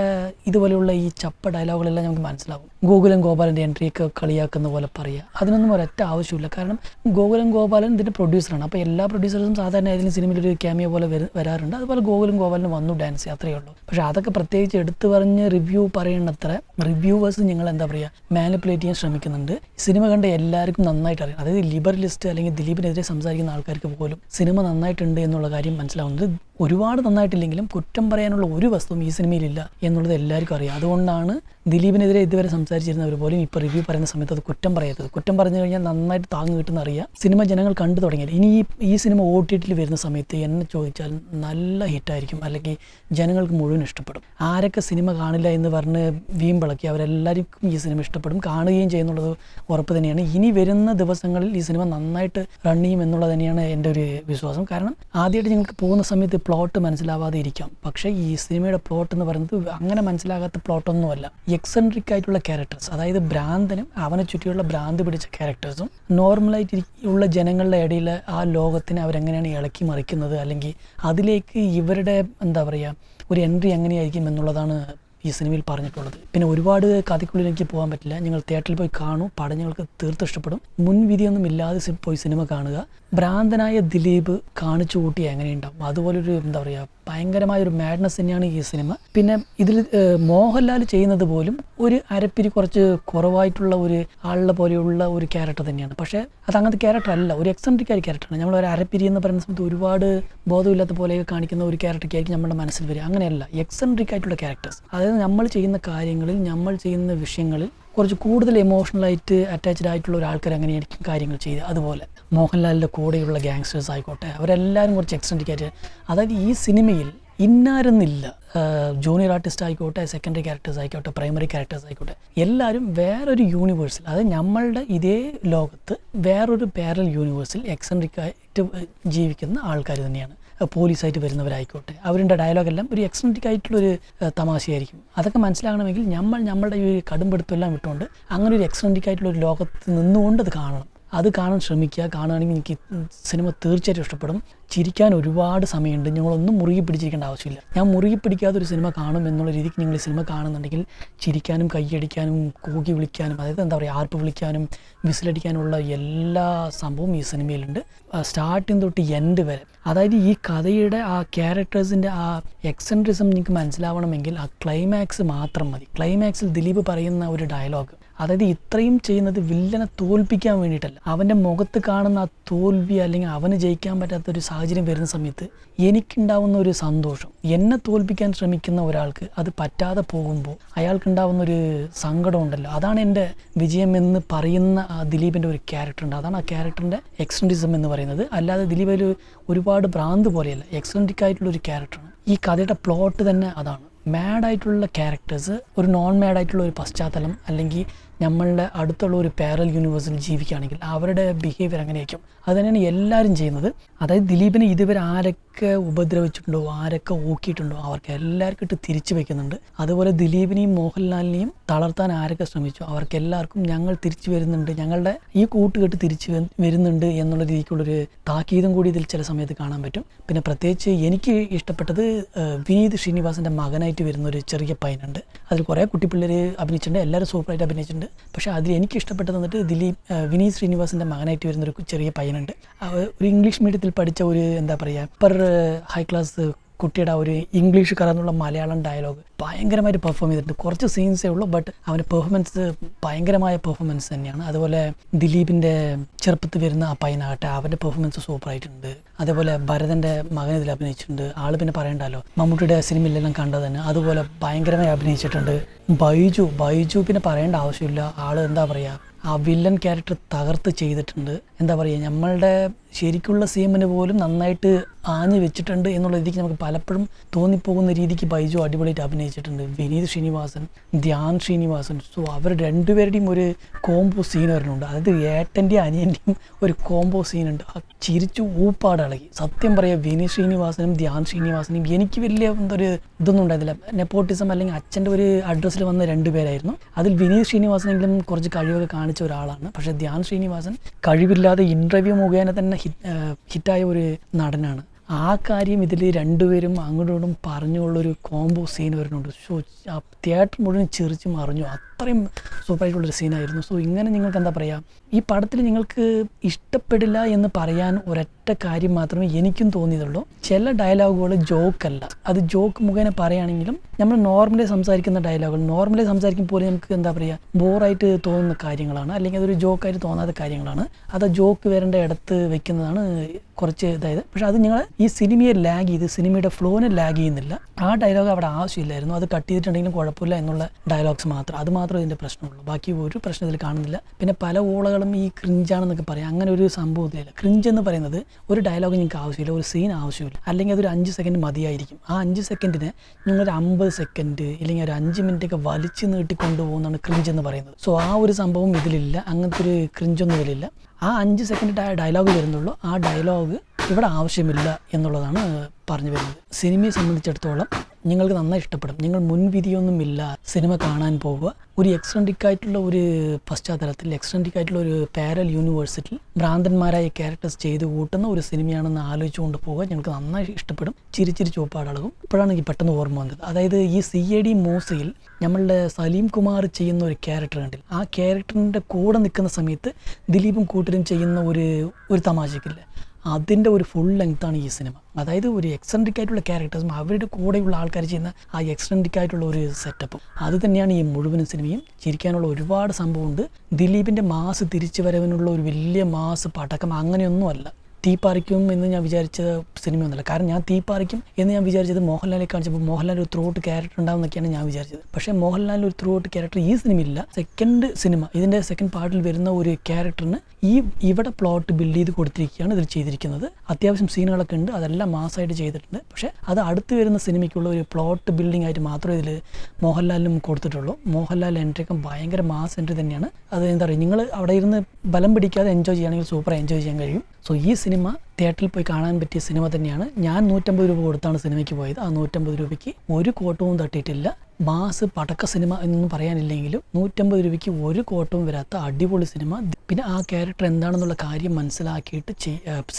ഇതുപോലെയുള്ള ഈ ചപ്പ ഡയലോഗുകളെല്ലാം നമുക്ക് മനസ്സിലാവും. ഗോകുലം ഗോപാലൻ്റെ എൻട്രിയൊക്കെ കളിയാക്കുന്ന പോലെ പറയുക, അതിനൊന്നും ഒരൊറ്റ ആവശ്യമില്ല. കാരണം ഗോകുലം ഗോപാലൻ ഇതിൻ്റെ പ്രൊഡ്യൂസറാണ്. അപ്പോൾ എല്ലാ പ്രൊഡ്യൂസേഴ്സും സാധാരണ ഏതെങ്കിലും സിനിമയിലൊരു ക്യാമിയോ പോലെ വരാറുണ്ട്. അതുപോലെ ഗോകുലം ഗോപാലിന് വന്നു ഡാൻസ്, അത്രയേ ഉള്ളൂ. പക്ഷേ അതൊക്കെ പ്രത്യേകിച്ച് എടുത്തു പറഞ്ഞ് റിവ്യൂ പറയേണ്ടത്ര റിവ്യൂവേഴ്സ് നിങ്ങൾ എന്താ പറയുക മാനിപ്പുലേറ്റ് ചെയ്യാൻ ശ്രമിക്കുന്നുണ്ട്. സിനിമ കണ്ട എല്ലാവർക്കും നന്നായിട്ട് അറിയാം. അതായത് ലിബറലിസ്റ്റ് അല്ലെങ്കിൽ ദിലീപിനെതിരെ സംസാരിക്കുന്ന ആൾക്കാർക്ക് പോലും സിനിമ നന്നായിട്ടുണ്ട് എന്നുള്ള കാര്യം മനസ്സിലാവുന്നത്. ഒരുപാട് നന്നായിട്ടില്ലെങ്കിലും കുറ്റം പറയാനുള്ള ഒരു വസ്തുവും ഈ സിനിമയിലില്ല എന്നുള്ളത് എല്ലാവർക്കും അറിയാം. അതുകൊണ്ടാണ് ദിലീപിനെതിരെ ഇതുവരെ സംസാരിച്ചിരുന്നവർ പോലും ഇപ്പോൾ റിവ്യൂ പറയുന്ന സമയത്ത് അത് കുറ്റം പറയാത്തത്. കുറ്റം പറഞ്ഞു കഴിഞ്ഞാൽ നന്നായിട്ട് താങ്ങ് കിട്ടുന്ന അറിയാം. സിനിമ ജനങ്ങൾ കണ്ടു തുടങ്ങിയാൽ ഇനി ഈ സിനിമ OTT വരുന്ന സമയത്ത് എന്നെ ചോദിച്ചാൽ നല്ല ഹിറ്റായിരിക്കും, അല്ലെങ്കിൽ ജനങ്ങൾക്ക് മുഴുവൻ ഇഷ്ടപ്പെടും. ആരൊക്കെ സിനിമ കാണില്ല എന്ന് പറഞ്ഞ് വീമ്പിളക്കി അവരെല്ലാവർക്കും ഈ സിനിമ ഇഷ്ടപ്പെടും, കാണുകയും ചെയ്യുന്നുള്ളത് ഉറപ്പ് തന്നെയാണ്. ഇനി വരുന്ന ദിവസങ്ങളിൽ ഈ സിനിമ നന്നായിട്ട് റൺ ചെയ്യും എന്നുള്ളത് തന്നെയാണ് എൻ്റെ ഒരു വിശ്വാസം. കാരണം ആദ്യമായിട്ട് നിങ്ങൾക്ക് പോകുന്ന സമയത്ത് പ്ലോട്ട് മനസ്സിലാവാതെ ഇരിക്കാം. പക്ഷേ ഈ സിനിമയുടെ പ്ലോട്ട് എന്ന് പറയുന്നത് അങ്ങനെ മനസ്സിലാകാത്ത പ്ലോട്ടൊന്നുമല്ല. എക്സെൻട്രിക് ആയിട്ടുള്ള ക്യാരക്ടേഴ്സ്, അതായത് ഭ്രാന്തനും അവനെ ചുറ്റിയുള്ള ഭ്രാന്ത് പിടിച്ച ക്യാരക്ടേഴ്സും നോർമലായിട്ട് ഉള്ള ജനങ്ങളുടെ ഇടയിൽ ആ ലോകത്തിനെ അവരെങ്ങനെയാണ് ഇളക്കി മറിക്കുന്നത്, അല്ലെങ്കിൽ അതിലേക്ക് ഇവരുടെ എന്താ പറയുക ഒരു എൻട്രി എങ്ങനെയായിരിക്കും എന്നുള്ളതാണ് ഈ സിനിമയിൽ പറഞ്ഞിട്ടുള്ളത്. പിന്നെ ഒരുപാട് കഥയ്ക്കുള്ളിലേക്ക് പോകാൻ പറ്റില്ല. നിങ്ങൾ തിയേറ്ററിൽ പോയി കാണൂ, പടം നിങ്ങൾക്ക് തീർത്തും ഇഷ്ടപ്പെടും. മുൻവിധിയൊന്നും ഇല്ലാതെ പോയി സിനിമ കാണുക. ഭ്രാന്തനായ ദിലീപ് കാണിച്ചു കൂട്ടി എങ്ങനെയുണ്ടാവും അതുപോലൊരു എന്താ പറയുക ഭയങ്കരമായൊരു മാഡ്നസ് തന്നെയാണ് ഈ സിനിമ. പിന്നെ ഇതിൽ മോഹൻലാൽ ചെയ്യുന്നത് പോലും ഒരു അരപ്പിരി കുറച്ച് കുറവായിട്ടുള്ള ഒരു ആളുടെ പോലെയുള്ള ഒരു ക്യാരക്ടർ തന്നെയാണ്. പക്ഷേ അത് അങ്ങനത്തെ ക്യാരക്ടർ അല്ല, ഒരു എക്സെൻട്രിക് ആയ ക്യാരക്ടറാണ്. നമ്മൾ ഒരു അരപ്പിരി എന്ന് പറയുന്ന സമയത്ത് ഒരുപാട് ബോധമില്ലാത്ത പോലെയൊക്കെ കാണിക്കുന്ന ഒരു ക്യാരക്ടറൊക്കെ നമ്മുടെ മനസ്സിൽ വരിക. അങ്ങനെയല്ല, എക്സെൻട്രിക് ആയിട്ടുള്ള ക്യാരക്ടേഴ്സ്. അതായത് നമ്മൾ ചെയ്യുന്ന കാര്യങ്ങളിൽ നമ്മൾ ചെയ്യുന്ന വിഷയങ്ങളിൽ കുറച്ച് കൂടുതൽ എമോഷണലായിട്ട് അറ്റാച്ച്ഡ് ആയിട്ടുള്ള ഒരാൾക്കാർ അങ്ങനെയായിരിക്കും കാര്യങ്ങൾ ചെയ്യുക. അതുപോലെ മോഹൻലാലിൻ്റെ കൂടെയുള്ള ഗാങ്സ്റ്റേഴ്സ് ആയിക്കോട്ടെ, അവരെല്ലാവരും കുറച്ച് എക്സ്റ്റെൻഡിക് ആയിട്ട്, അതായത് ഈ സിനിമയിൽ ഇന്നാരെന്നില്ല, ജൂനിയർ ആർട്ടിസ്റ്റ് ആയിക്കോട്ടെ, സെക്കൻഡറി ക്യാരക്ടേഴ്സ് ആയിക്കോട്ടെ, പ്രൈമറി ക്യാരക്ടേഴ്സ് ആയിക്കോട്ടെ, എല്ലാവരും വേറൊരു യൂണിവേഴ്സിൽ, അതായത് നമ്മളുടെ ഇതേ ലോകത്ത് വേറൊരു പാരലൽ യൂണിവേഴ്സിൽ എക്സെൻട്രിക് ആയിട്ട് ജീവിക്കുന്ന ആൾക്കാർ തന്നെയാണ്. പോലീസായിട്ട് വരുന്നവരായിക്കോട്ടെ, അവരുടെ ഡയലോഗെല്ലാം ഒരു എക്സെൻട്രിക് ആയിട്ടുള്ളൊരു തമാശയായിരിക്കും. അതൊക്കെ മനസ്സിലാകണമെങ്കിൽ നമ്മളുടെ ഈ കടുംപിടുത്തമെല്ലാം വിട്ടുകൊണ്ട് അങ്ങനെ ഒരു എക്സെൻട്രിക് ആയിട്ടുള്ള ഒരു ലോകത്ത് നിന്നുകൊണ്ട് അത് കാണണം. അത് കാണാൻ ശ്രമിക്കുക. കാണുകയാണെങ്കിൽ എനിക്ക് സിനിമ തീർച്ചയായിട്ടും ഇഷ്ടപ്പെടും. ചിരിക്കാൻ ഒരുപാട് സമയമുണ്ട്. ഞങ്ങളൊന്നും മുറുകി പിടിച്ചിരിക്കേണ്ട ആവശ്യമില്ല. ഞാൻ മുറുകി പിടിക്കാതെ ഒരു സിനിമ കാണും എന്നുള്ള രീതിക്ക് നിങ്ങൾ ഈ സിനിമ കാണുന്നുണ്ടെങ്കിൽ ചിരിക്കാനും കയ്യടിക്കാനും കൂകി വിളിക്കാനും, അതായത് എന്താ പറയുക ആർപ്പ് വിളിക്കാനും വിസിലടിക്കാനുള്ള എല്ലാ സംഭവവും ഈ സിനിമയിലുണ്ട്. സ്റ്റാർട്ടിങ് തൊട്ട് എൻഡ് വരെ. അതായത് ഈ കഥയുടെ ആ ക്യാരക്ടേഴ്സിൻ്റെ ആ എക്സെൻട്രിസം നിങ്ങൾക്ക് മനസ്സിലാവണമെങ്കിൽ ആ ക്ലൈമാക്സ് മാത്രം മതി. ക്ലൈമാക്സിൽ ദിലീപ് പറയുന്ന ഒരു ഡയലോഗ്, അതായത് ഇത്രയും ചെയ്യുന്നത് വില്ലനെ തോൽപ്പിക്കാൻ വേണ്ടിയിട്ടല്ല, അവൻ്റെ മുഖത്ത് കാണുന്ന ആ തോൽവി അല്ലെങ്കിൽ അവന് ജയിക്കാൻ പറ്റാത്തൊരു സാഹചര്യം വരുന്ന സമയത്ത് എനിക്കുണ്ടാവുന്ന ഒരു സന്തോഷം, എന്നെ തോൽപ്പിക്കാൻ ശ്രമിക്കുന്ന ഒരാൾക്ക് അത് പറ്റാതെ പോകുമ്പോൾ അയാൾക്കുണ്ടാവുന്നൊരു സങ്കടം ഉണ്ടല്ലോ, അതാണ് എൻ്റെ വിജയം എന്ന് പറയുന്ന ആ ദിലീപിൻ്റെ ഒരു ക്യാരക്ടറുണ്ട്. അതാണ് ആ ക്യാരക്ടറിൻ്റെ എക്സെൻട്രിസം എന്ന് പറയുന്നത്. അല്ലാതെ ദിലീപ് ഒരുപാട് ഭ്രാന്ത് പോലെയല്ല, എക്സെൻട്രിക് ആയിട്ടുള്ളൊരു ക്യാരക്ടറാണ്. ഈ കഥയുടെ പ്ലോട്ട് തന്നെ അതാണ്. മാഡായിട്ടുള്ള ക്യാരക്ടേഴ്സ്, ഒരു നോൺ മാഡായിട്ടുള്ള ഒരു പശ്ചാത്തലം, അല്ലെങ്കിൽ നമ്മളുടെ അടുത്തുള്ള ഒരു പാരൽ യൂണിവേഴ്സിൽ ജീവിക്കുകയാണെങ്കിൽ അവരുടെ ബിഹേവിയർ അങ്ങനെയായിരിക്കും. അത് തന്നെയാണ് എല്ലാവരും ചെയ്യുന്നത്. അതായത് ദിലീപിനെ ഇതുവരെ ആരൊക്കെ ഉപദ്രവിച്ചിട്ടുണ്ടോ, ആരൊക്കെ ഊക്കിയിട്ടുണ്ടോ, അവർക്ക് എല്ലാവർക്കും ഇട്ട് തിരിച്ചു വയ്ക്കുന്നുണ്ട്. അതുപോലെ ദിലീപിനെയും മോഹൻലാലിനെയും തളർത്താൻ ആരൊക്കെ ശ്രമിച്ചു അവർക്ക് എല്ലാവർക്കും ഞങ്ങൾ തിരിച്ചു വരുന്നുണ്ട്, ഞങ്ങളുടെ ഈ കൂട്ടുകെട്ട് തിരിച്ചു വരുന്നുണ്ട് എന്നുള്ള രീതിക്കുള്ളൊരു താക്കീതും കൂടി ഇതിൽ ചില സമയത്ത് കാണാൻ പറ്റും. പിന്നെ പ്രത്യേകിച്ച് എനിക്ക് ഇഷ്ടപ്പെട്ടത് വിനീത് ശ്രീനിവാസൻ്റെ മകനായിട്ട് വരുന്ന ഒരു ചെറിയ പയ്യനുണ്ട്. അതിൽ കുറേ കുട്ടിപ്പിള്ളേർ അഭിനയിച്ചിട്ടുണ്ട്, എല്ലാവരും സൂപ്പറായിട്ട് അഭിനയിച്ചിട്ടുണ്ട്. പക്ഷേ അതിൽ എനിക്ക് ഇഷ്ടപ്പെട്ടത് വന്നിട്ട് വിനീത് ശ്രീനിവാസൻ്റെ മകനായിട്ട് വരുന്നൊരു ചെറിയ പയ്യനുണ്ട്. ഒരു ഇംഗ്ലീഷ് മീഡിയത്തിൽ പഠിച്ച ഒരു എന്താ പറയുക ഹൈ ക്ലാസ് കുട്ടിയുടെ ഒരു ഇംഗ്ലീഷ് കലർന്നുള്ള മലയാളം ഡയലോഗ് ഭയങ്കരമായിട്ട് പെർഫോം ചെയ്തിട്ടുണ്ട്. കുറച്ച് സീൻസേ ഉള്ളൂ, ബട്ട് അവൻ്റെ പെർഫോമൻസ് ഭയങ്കരമായ പെർഫോമൻസ് തന്നെയാണ്. അതുപോലെ ദിലീപിൻ്റെ ചെറുപ്പത്തിൽ വരുന്ന ആ പയ്യനാകട്ടെ, അവൻ്റെ പെർഫോമൻസ് സൂപ്പറായിട്ടുണ്ട്. അതേപോലെ ഭരതൻ്റെ മകൻ ഇതിൽ അഭിനയിച്ചിട്ടുണ്ട്. ആൾ പിന്നെ പറയണ്ടല്ലോ, മമ്മൂട്ടിയുടെ സിനിമയിലെല്ലാം കണ്ടത് തന്നെ. അതുപോലെ ഭയങ്കരമായി അഭിനയിച്ചിട്ടുണ്ട്. ബൈജു പിന്നെ പറയേണ്ട ആവശ്യമില്ല. ആൾ എന്താ പറയുക, ആ വില്ലൻ ക്യാരക്ടർ തകർത്ത് ചെയ്തിട്ടുണ്ട്. എന്താ പറയുക, നമ്മളുടെ ശരിക്കുള്ള സീമിന് പോലും നന്നായിട്ട് ആഞ്ഞു വെച്ചിട്ടുണ്ട് എന്നുള്ള രീതിക്ക് നമുക്ക് പലപ്പോഴും തോന്നിപ്പോകുന്ന രീതിക്ക് ബൈജു അടിപൊളിയായിട്ട് അഭിനയിച്ചിട്ടുണ്ട്. വിനീത് ശ്രീനിവാസൻ, ധ്യാൻ ശ്രീനിവാസൻ, സോ അവർ രണ്ടുപേരുടെയും ഒരു കോംബോ സീൻ വരുന്നുണ്ട്. അതായത് ഏട്ടൻ്റെയും അനിയൻ്റെയും ഒരു കോംബോ സീനുണ്ട്. ആ ചിരിച്ചു ഊപ്പാടിളകി. സത്യം പറയുക, വിനീത് ശ്രീനിവാസനും ധ്യാൻ ശ്രീനിവാസനും എനിക്ക് വലിയ എന്തൊരു ഇതൊന്നും ഉണ്ടായിരുന്നില്ല. നെപ്പോട്ടിസം അല്ലെങ്കിൽ അച്ഛൻ്റെ ഒരു അഡ്രസ്സിൽ വന്ന രണ്ടുപേരായിരുന്നു. അതിൽ വിനീത് ശ്രീനിവാസനെങ്കിലും കുറച്ച് കഴിവൊക്കെ കാണിച്ച ഒരാളാണ്. പക്ഷേ ധ്യാൻ ശ്രീനിവാസൻ കഴിവില്ലാതെ ഇൻ്റർവ്യൂ മുഖേന തന്നെ ഹിറ്റായ ഒരു നടനാണ്. ആ കാര്യം ഇതിൽ രണ്ടുപേരും അങ്ങോട്ടും പറഞ്ഞുള്ളൊരു കോംബോ സീൻ വരുന്നുണ്ട്. സോ ആ തിയേറ്റർ മുഴുവൻ ചിരിച്ച് മറിഞ്ഞു. അത്രയും സൂപ്പറായിട്ടുള്ളൊരു സീനായിരുന്നു. സോ ഇങ്ങനെ നിങ്ങൾക്ക് എന്താ പറയുക, ഈ പടത്തിൽ നിങ്ങൾക്ക് ഇഷ്ടപ്പെടില്ല എന്ന് പറയാൻ ഒരൊറ്റ കാര്യം മാത്രമേ എനിക്കും തോന്നിയതുള്ളൂ. ചില ഡയലോഗുകൾ ജോക്കല്ല. അത് ജോക്ക് മുഖേന പറയുകയാണെങ്കിലും നമ്മൾ നോർമലി സംസാരിക്കുന്ന ഡയലോഗുകൾ നോർമലി സംസാരിക്കുമ്പോൾ പോലും നമുക്ക് എന്താ പറയുക ബോറായിട്ട് തോന്നുന്ന കാര്യങ്ങളാണ്, അല്ലെങ്കിൽ അതൊരു ജോക്കായിട്ട് തോന്നാത്ത കാര്യങ്ങളാണ്. അത് ജോക്ക് വരേണ്ട ഇടത്ത് വെക്കുന്നതാണ് കുറച്ച് ഇതായത്. പക്ഷേ അത് നിങ്ങൾ ഈ സിനിമയെ ലാഗ് ചെയ്ത് സിനിമയുടെ ഫ്ലോനെ ലാഗ് ചെയ്യുന്നില്ല. ആ ഡയലോഗ് അവിടെ ആവശ്യമില്ലായിരുന്നു. അത് കട്ട് ചെയ്തിട്ടുണ്ടെങ്കിലും കുഴപ്പമില്ല എന്നുള്ള ഡയലോഗ്സ് മാത്രം, അത് മാത്രമേ ഇതിൻ്റെ പ്രശ്നമുള്ളൂ. ബാക്കി ഒരു പ്രശ്നം ഇതിൽ കാണുന്നില്ല. പിന്നെ പല ഓളകളും ഈ ക്രിഞ്ചാണെന്നൊക്കെ പറയാം. അങ്ങനെ ഒരു സംഭവത്തിലില്ല. ക്രിഞ്ച് എന്ന് പറയുന്നത് ഒരു ഡയലോഗ് നിങ്ങൾക്ക് ആവശ്യമില്ല, ഒരു സീൻ ആവശ്യമില്ല, അല്ലെങ്കിൽ അതൊരു 5 സെക്കൻഡ് മതിയായിരിക്കും. ആ 5 സെക്കൻഡിന് നിങ്ങളൊരു 50 സെക്കൻഡ് അല്ലെങ്കിൽ ഒരു 5 മിനിറ്റൊക്കെ വലിച്ചു നീട്ടിക്കൊണ്ടു പോകുന്നതാണ് ക്രിഞ്ച് എന്ന് പറയുന്നത്. സോ ആ ഒരു സംഭവം ഇതിലില്ല. അങ്ങനത്തെ ഒരു ക്രിഞ്ചൊന്നും ഇതിലില്ല. ആ 5 സെക്കൻഡ് ഡയലോഗ് വരുന്നുള്ളൂ. ആ ഡയലോഗ് ഇവിടെ ആവശ്യമില്ല എന്നുള്ളതാണ് പറഞ്ഞു വരുന്നത്. സിനിമയെ സംബന്ധിച്ചിടത്തോളം നിങ്ങൾക്ക് നന്നായി ഇഷ്ടപ്പെടും. നിങ്ങൾ മുൻവിധിയൊന്നുമില്ല സിനിമ കാണാൻ പോവുക. ഒരു എക്സ്ട്രൻറ്റിക് ആയിട്ടുള്ള ഒരു പശ്ചാത്തലത്തിൽ, എക്സ്ട്രൻറ്റിക് ആയിട്ടുള്ള ഒരു പാരൽ യൂണിവേഴ്സിറ്റിയിൽ ഭ്രാന്തന്മാരായ ക്യാരക്ടേഴ്സ് ചെയ്ത് കൂട്ടുന്ന ഒരു സിനിമയാണെന്ന് ആലോചിച്ചുകൊണ്ട് പോവുക. ഞങ്ങൾക്ക് നന്നായി ഇഷ്ടപ്പെടും. ചിരിച്ചിരി ചോപ്പാടളകും. ഇപ്പോഴാണ് എനിക്ക് പെട്ടെന്ന് ഓർമ്മ വന്നത്. അതായത് ഈ CID മൂസയിൽ നമ്മളുടെ സലീം കുമാർ ചെയ്യുന്ന ഒരു ക്യാരക്ടർ കണ്ടില്ല, ആ ക്യാരക്ടറിൻ്റെ കൂടെ നിൽക്കുന്ന സമയത്ത് ദിലീപും കൂട്ടരും ചെയ്യുന്ന ഒരു തമാശക്കില്ല, അതിൻ്റെ ഒരു ഫുൾ ലെങ്ത്താണ് ഈ സിനിമ. അതായത് ഒരു എക്സ്ട്രൻറ്റിക് ആയിട്ടുള്ള ക്യാരക്ടേഴ്സും അവരുടെ കൂടെയുള്ള ആൾക്കാർ ചെയ്യുന്ന ആ എക്സ്ട്രൻറ്റിക് ആയിട്ടുള്ള ഒരു സെറ്റപ്പും അത് തന്നെയാണ് ഈ മുഴുവൻ സിനിമയും. ചിരിക്കാനുള്ള ഒരുപാട് സംഭവമുണ്ട്. ദിലീപിൻ്റെ മാസ് തിരിച്ചു വരവിനുള്ള ഒരു വലിയ മാസ് പടക്കം അങ്ങനെയൊന്നുമല്ല. തീപ്പാറിക്കും എന്ന് ഞാൻ വിചാരിച്ച സിനിമയൊന്നുമല്ല. കാരണം ഞാൻ തീപ്പാറിക്കും എന്ന് ഞാൻ വിചാരിച്ചത് മോഹൻലാലിനെ കാണിച്ചപ്പോൾ മോഹൻലാൽ ഒരു ത്രൂ ഔട്ട് ക്യാരക്ടർ ഉണ്ടാവുമെന്നൊക്കെയാണ് ഞാൻ വിചാരിച്ചത്. പക്ഷേ മോഹൻലാലിന് ഒരു ത്രൂ ഔട്ട് ക്യാരക്ടർ ഈ സിനിമയില്ല. സെക്കൻഡ് സിനിമ ഇതിൻ്റെ സെക്കൻഡ് പാർട്ടിൽ വരുന്ന ഒരു ക്യാരക്ടറിന് ഇവിടെ പ്ലോട്ട് ബിൽഡ് ചെയ്ത് കൊടുത്തിരിക്കുകയാണ് ഇതിൽ ചെയ്തിരിക്കുന്നത്. അത്യാവശ്യം സീനുകളൊക്കെ ഉണ്ട്, അതെല്ലാം മാസമായിട്ട് ചെയ്തിട്ടുണ്ട്. പക്ഷേ അത് അടുത്ത് വരുന്ന സിനിമയ്ക്കുള്ള ഒരു പ്ലോട്ട് ബിൽഡിംഗ് ആയിട്ട് മാത്രമേ ഇതിൽ മോഹൻലാലിനും കൊടുത്തിട്ടുള്ളൂ. മോഹൻലാൽ എൻട്രിയൊക്കെ ഭയങ്കര മാസ് എൻട്രി തന്നെയാണ്. അത് എന്താ പറയുക, നിങ്ങൾ അവിടെ ഇരുന്ന് ബലം പിടിക്കാതെ എൻജോയ് ചെയ്യുകയാണെങ്കിൽ സൂപ്പർ എൻജോയ് ചെയ്യാൻ കഴിയും. സോ ഈ സിനിമ തിയേറ്ററിൽ പോയി കാണാൻ പറ്റിയ സിനിമ തന്നെയാണ്. ഞാൻ 150 രൂപ കൊടുത്താണ് സിനിമയ്ക്ക് പോയത്. ആ 150 രൂപയ്ക്ക് ഒരു കോട്ടവും തട്ടിയിട്ടില്ല. മാസ് പടക്ക സിനിമ എന്നൊന്നും പറയാനില്ലെങ്കിലും 150 രൂപയ്ക്ക് ഒരു കോട്ടവും വരാത്ത അടിപൊളി സിനിമ. പിന്നെ ആ ക്യാരക്ടർ എന്താണെന്നുള്ള കാര്യം മനസ്സിലാക്കിയിട്ട്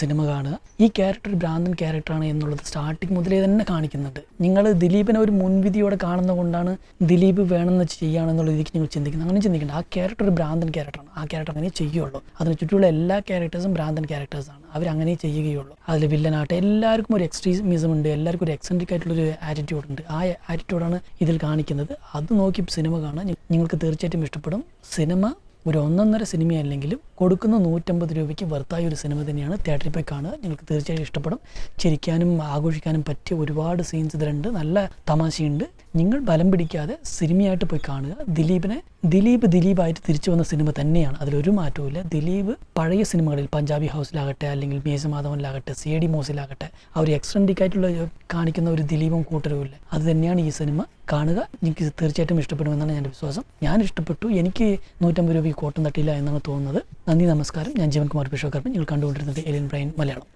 സിനിമ കാണുക. ഈ ക്യാരക്ടർ ഭ്രാന്തൻ ക്യാരക്ടറാണ് എന്നുള്ളത് സ്റ്റാർട്ടിങ് മുതലേ തന്നെ കാണിക്കുന്നുണ്ട്. നിങ്ങൾ ദിലീപിനെ ഒരു മുൻവിധിയോടെ കാണുന്നത് കൊണ്ടാണ് ദിലീപ് വേണമെന്ന് ചെയ്യുകയാണെന്നുള്ള രീതിക്ക് നിങ്ങൾ ചിന്തിക്കുന്നത്. അങ്ങനെ ചിന്തിക്കേണ്ട. ആ ക്യാരക്ടർ ഒരു ഭ്രാന്തൻ ക്യാരക്ടറാണ്. ആ ക്യാരക്ടർ അങ്ങനെ ചെയ്യുള്ളൂ. അതിന് ചുറ്റുമുള്ള എല്ലാ ക്യാരക്ടേഴ്സും ഭ്രാന്തൻ ക്യാരക്ടേഴ്സാണ്. അവരങ്ങനെ ചെയ്യുകയുള്ളൂ. അതിൽ വില്ലനാട്ടെ എല്ലാവർക്കും ഒരു എക്സ്ട്രീമിസം ഉണ്ട്, എല്ലാവർക്കും ഒരു എക്സെൻട്രിക് ആയിട്ടുള്ളൊരു ആറ്റിറ്റ്യൂഡ് ഉണ്ട്. ആ ആറ്റിറ്റ്യൂഡാണ് ഇതിൽ കാണിക്കുന്നത്. അത് നോക്കി സിനിമ കാണാൻ നിങ്ങൾക്ക് തീർച്ചയായിട്ടും ഇഷ്ടപ്പെടും. സിനിമ ഒരു 1.5 സിനിമയല്ലെങ്കിലും കൊടുക്കുന്ന 150 രൂപയ്ക്ക് വെർത്തായ ഒരു സിനിമ തന്നെയാണ്. തിയേറ്ററിൽ പോയി കാണുക. നിങ്ങൾക്ക് തീർച്ചയായിട്ടും ഇഷ്ടപ്പെടും. ചിരിക്കാനും ആഘോഷിക്കാനും പറ്റിയ ഒരുപാട് സീൻസ് ഇതിലുണ്ട്. നല്ല തമാശയുണ്ട്. നിങ്ങൾ ബലം പിടിക്കാതെ സിനിമയായിട്ട് പോയി കാണുക. ദിലീപായിട്ട് തിരിച്ചു വന്ന സിനിമ തന്നെയാണ്, അതിലൊരു മാറ്റവുമില്ല. ദിലീപ് പഴയ സിനിമകളിൽ പഞ്ചാബി ഹൗസിലാകട്ടെ, അല്ലെങ്കിൽ മേസമാധവനിലാകട്ടെ, CID മോസിലാകട്ടെ, ആ ഒരു എക്സ്ട്രൻറ്റിക് ആയിട്ടുള്ള കാണിക്കുന്ന ഒരു ദിലീപും കൂട്ടരും ഇല്ല, അത് തന്നെയാണ് ഈ സിനിമ. കാണുക, എനിക്ക് തീർച്ചയായിട്ടും ഇഷ്ടപ്പെടുമെന്നാണ് എൻ്റെ വിശ്വാസം. ഞാൻ ഇഷ്ടപ്പെട്ടു. എനിക്ക് 150 രൂപയ്ക്ക് കോട്ടം തട്ടിയില്ല എന്നാണ് തോന്നുന്നത്. നന്ദി, നമസ്കാരം. ഞാൻ ജീവൻകുമാർ ബിഷോകർമ്മൻ. നിങ്ങൾ കണ്ടുകൊണ്ടിരുന്നത് ഏലിയൻ ബ്രെയിൻ മലയാളം.